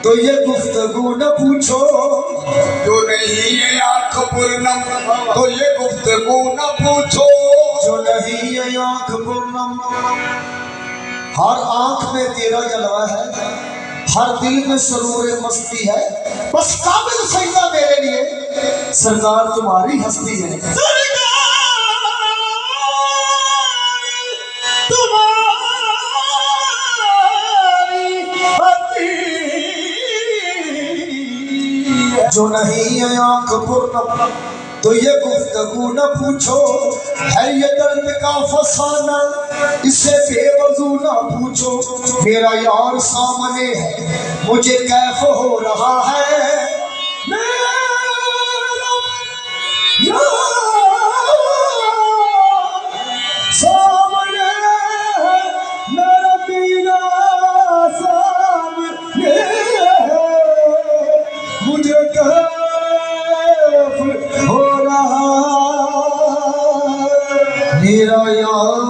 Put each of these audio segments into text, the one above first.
तो ये गुफ्तगू न पूछो जो नहीं है आंख पूर्णम, तो ये गुफ्तगू न पूछो जो नहीं है आंख पूर्णम। हर आंख में तेरा जलवा है, हर दिल में सरूर मस्ती है, बस काबिल सैदा मेरे लिए सरकार तुम्हारी हस्ती है। जो नहीं है आंख पूर्णम तो ये गुफ्तगू न पूछो, है ये दर्द का फसाना इसे बेवजू न पूछो। मेरा यार सामने है मुझे कैफ हो रहा है, मेरा यार सामने है, मेरा पीना सामने है, मुझे कैफ हो रहा मेरा यार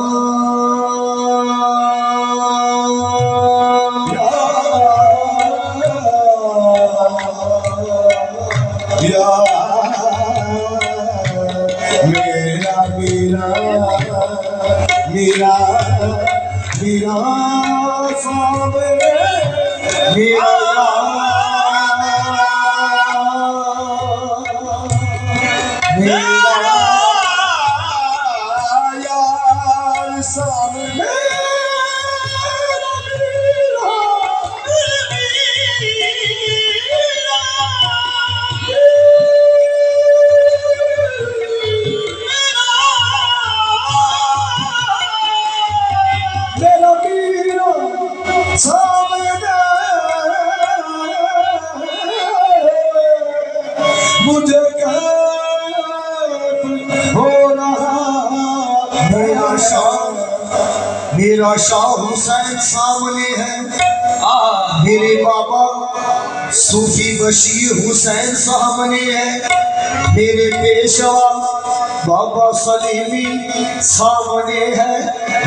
मेरा मेरा मेरा मेरा सामने मेरा मुझे हो रहा मेरा शाह हुसैन सामने है, मेरे बाबा सूफी बशीर हुसैन सामने है, मेरे पेशवा बाबा सलीमी सामने है,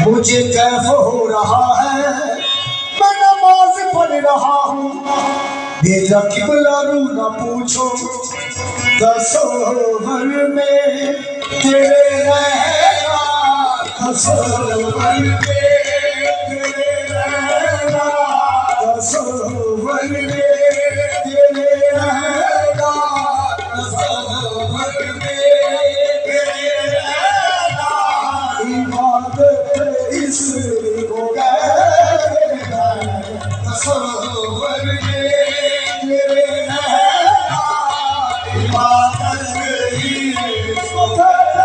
मुझे कैफ हो रहा है। मैं नमाज पढ़ रहा हूँ, मेरा किबला रू न पूछो, तसव्वुर में तेरे रहना, तसव्वुर में तेरे रहना, तसव्वुर में तेरे रहना, तसव्वुर में तेरे रहना, इबादत इसको कहते हैं, तसव्वुर में तेरे रहना, इबादत इसको कहते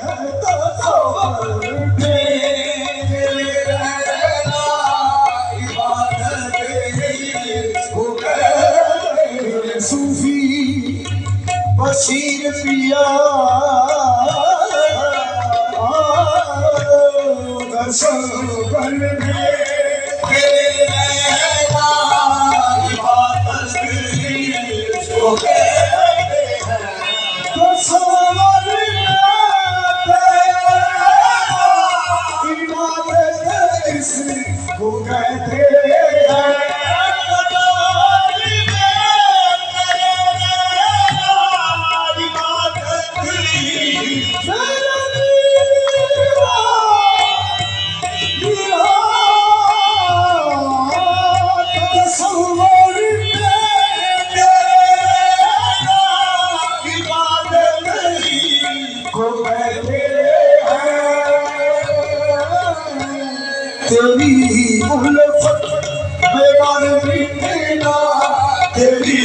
हैं, तसव्वुर में तेरे रहना, इबादत इसको कहते हैं। सूफी बशीर पिया तसव्वुर में तेरे रहना, इबादत इसको कहते हैं, तसव्वुर में तेरे रहना, इबादत इसको कहते हैं। तेरी उल्फत में मारनी तेरा, तेरी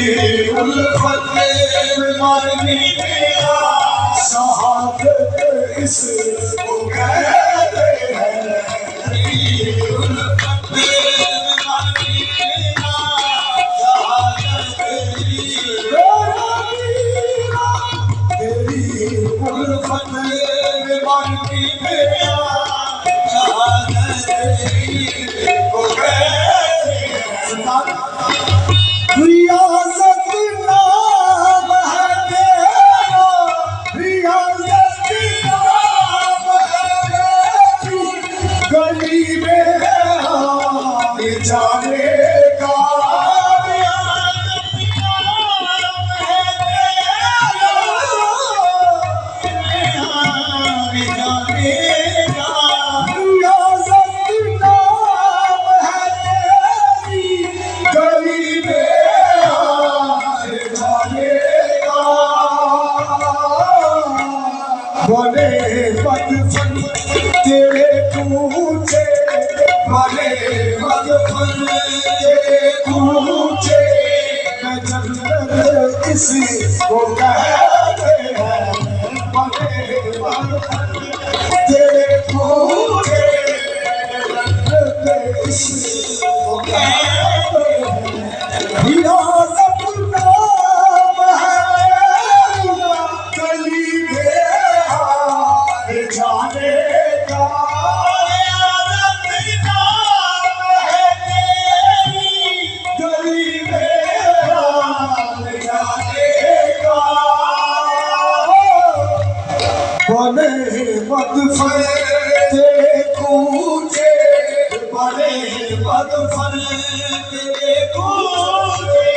उल्फत में मारनी तेरा, शहादत इसको कहते हैं। तेरी उल्फत में मारनी तेरा, शहादत तेरी उल्फत में मारनी तेरा, रियाज़त नाम है तेरा, रियाज़त नाम है तेरी, गली में जाने का इसी को कहते हैं बड़े मदफन तेरे पूरे इसी को कहते हैं रियासत नाम है गली में हार जाने का रियासत नाम है तेरी गली में हार जाने का बने मदफन तेरे कूचे बने मदफन तेरे कूचे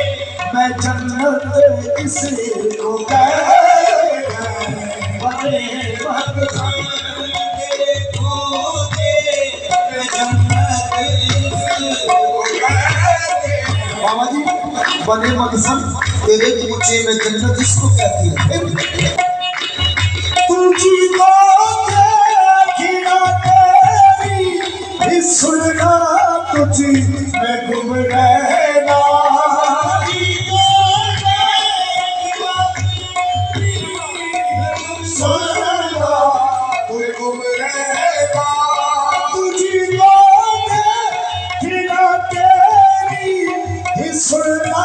मैं जन्नत किसी को कहते हैं बने मदफन तेरे कूचे मैं जन्नत किसी को कहते हैं बाबा जी बने मदफन तेरे कूचे में जन्नत किसको कहती है तुझी को देखना तेरी सुनना तुझी मैं गुम रहना सुनना तू गुम रहना तुझी को देखना तेरी सुनना